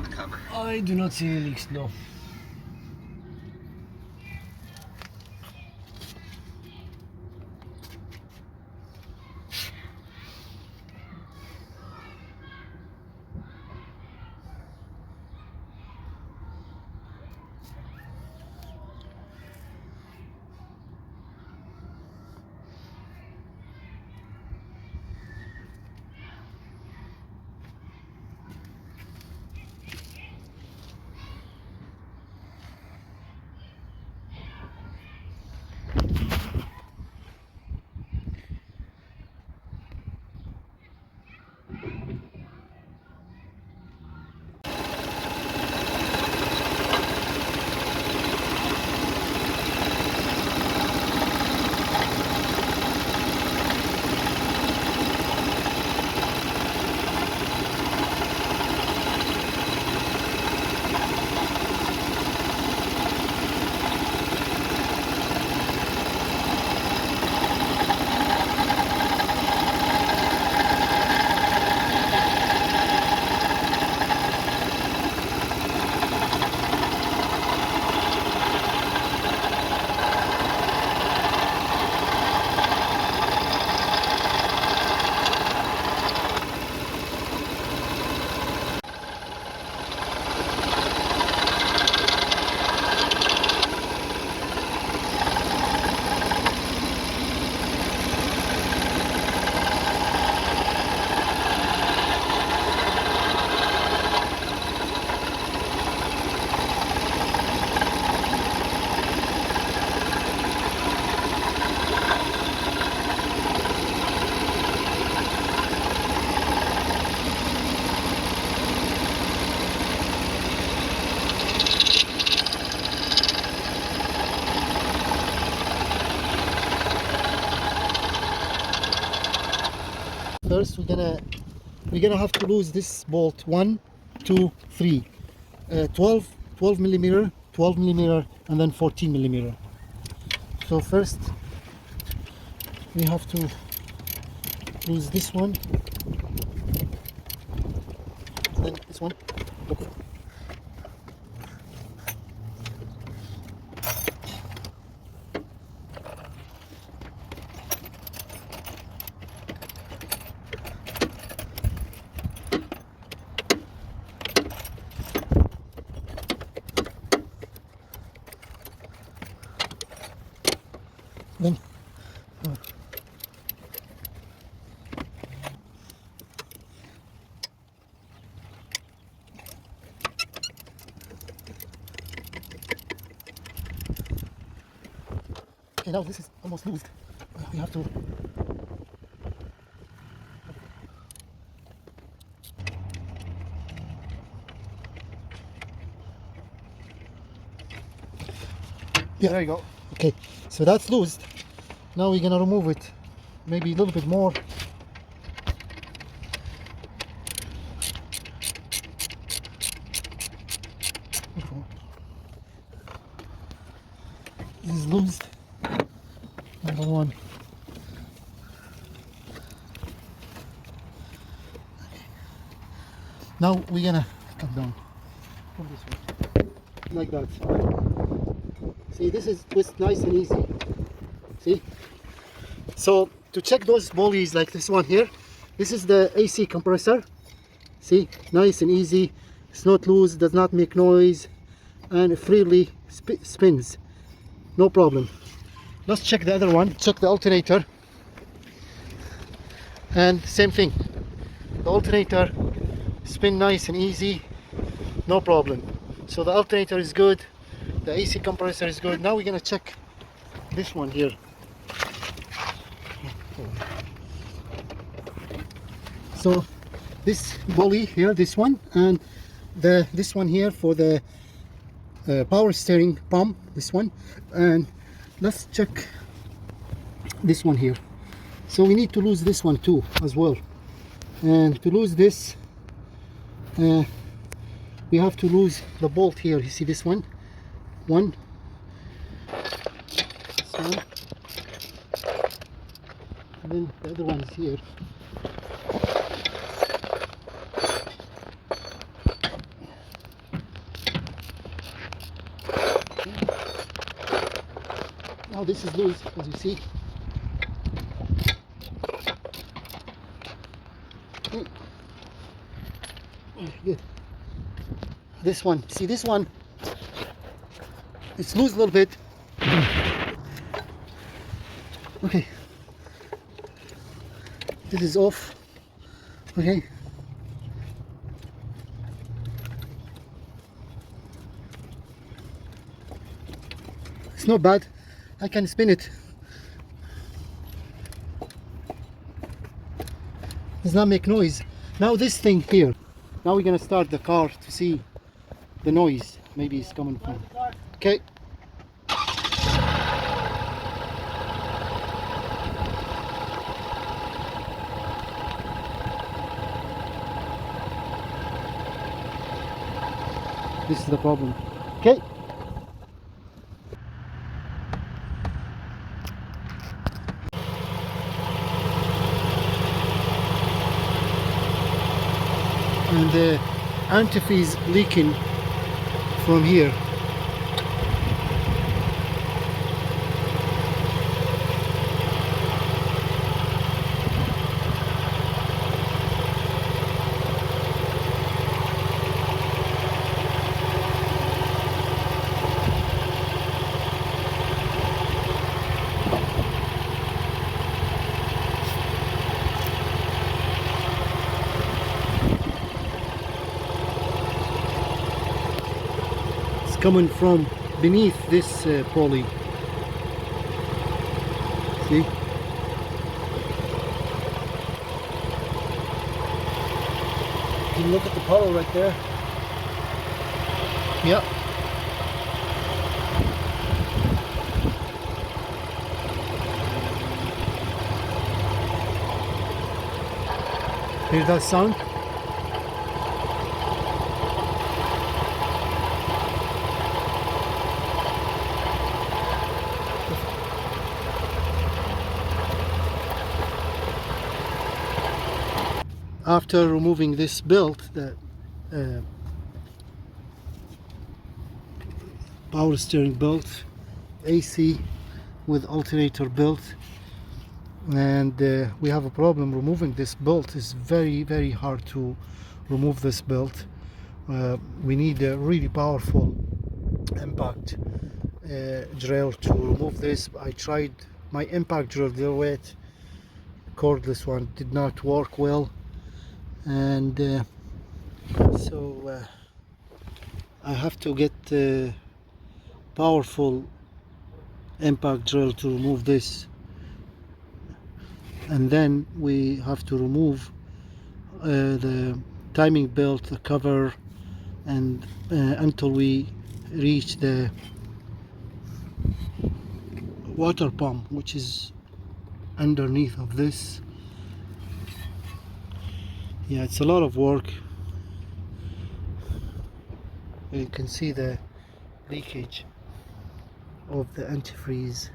on the cover. I do not see any leaks, no. First we're gonna have to lose this bolt 1, 2, 3, 12 millimeter, 12 millimeter, and then 14 millimeter. So first we have to lose this one, and then this one. Okay. Then okay, now this is almost loose. We have to there you go. Okay, so that's loosed. Now we're gonna remove it, maybe a little bit more. This is loosed. Number one. Now we're gonna cut down from this way, like that. See, this is twist nice and easy. See? So to check those pulleys like this one here, this is the AC compressor. See, nice and easy. It's not loose, does not make noise, and it freely spins. No problem. Let's check the other one. Check the alternator. And same thing. The alternator spin nice and easy. No problem. So the alternator is good. The AC compressor is good. Now we're gonna check this one here. So this pulley here, this one, and this one here for the power steering pump, this one. And let's check this one here. So we need to lose this one too as well. And to lose this, we have to lose the bolt here. You see this one? One. This one. And then the other one is here. Now this is loose, as you see. Good. This one, see this one? It's loose a little bit. Okay. This is off. Okay. It's not bad. I can spin it. Does not make noise. Now this thing here. Now we're gonna start the car to see the noise. Maybe it's coming from. Okay. This is the problem. Okay. And the antifreeze leaking from here. Coming from beneath this pulley. See? You can look at the puddle right there. Yep. Hear that sound? After removing this belt, the power steering belt, AC with alternator belt, and we have a problem removing this belt. It's very hard to remove this belt. We need a really powerful impact drill to remove this. I tried my impact drill, the weight cordless one did not work well, and so I have to get a powerful impact drill to remove this, and then we have to remove the timing belt, the cover, and until we reach the water pump, which is underneath of this. Yeah, it's a lot of work. You can see the leakage of the antifreeze.